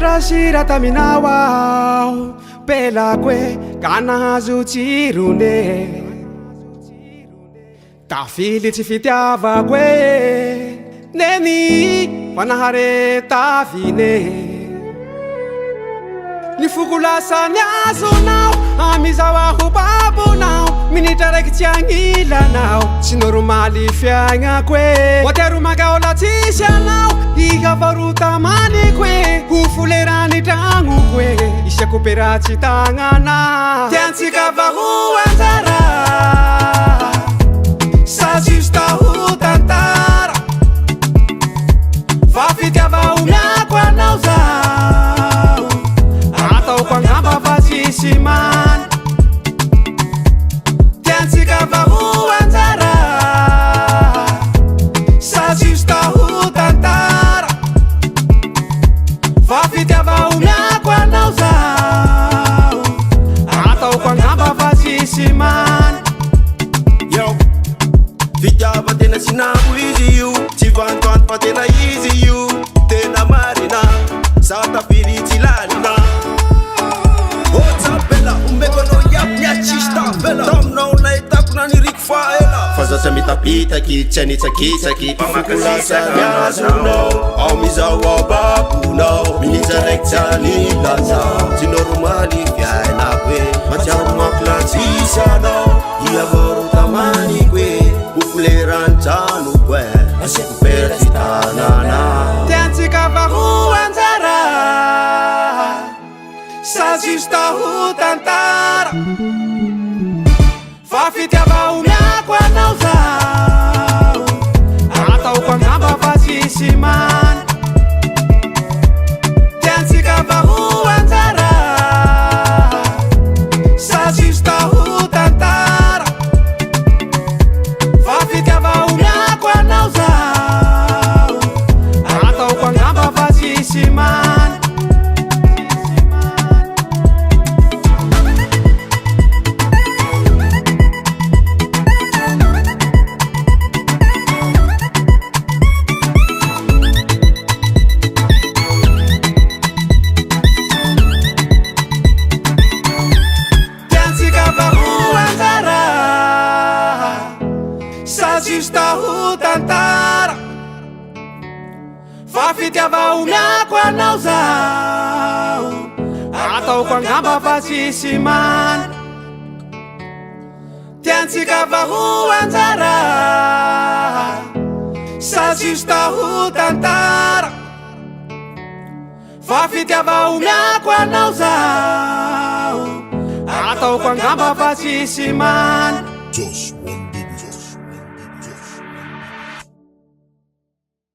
Rasira taminao aho pelako e ka nahazo tsirone tafily tsy fitiavako e neny fanahare tavine ny foko lasany azonao amizao aho babonao minitra raiky tsy agnilanao tsy normaly fiaignako e oatero magaola tsisy anao ihavarotamaniko e ho folerany tragnoko e isiako peratsy tagnana tiantsika vaho anjara sa justa ho tantara fa fitiavao miako anao zao ataoko angamba fa tsisy mana tiantsika vaho anjara sa justa ho tantara fa fitiavao miako anao zao ataoko angamba fa tsisy mana fitiava tena sinako izy io tsy vantoanto fa tena izy io tena marina sa tafiry tsy lalina otsapela ombeko anao iaby miatsisy tavela taminao nahitako naniriky fa ela fa zaho tsy mitapitaky tsy anitsakitsaky mpamankasisany azonao ao mizao ao babonao minitra raiky tsy anilanao tsy normaly fiainako e matsiaro mampolatsisy anao iavarotamaniko e ufulerantanoko e asiako peratsy tanana tiantsika vaho anjara sa justa ho tantara fa fitiavao miako anao zao ataoko angamba fa tsisy mana tiantsika vaho anjara sa justa ho tantara fa fitiavao miako anao zao ataoko angamba fa tsisy mana justa ho tantara fa fitiavao miako anao zao ataoko angamba fa tsisy mana tiantsika vaho anjara sa justa ho tantara fa fitiavao miako anao zao ataoko angamba fa tsisy mana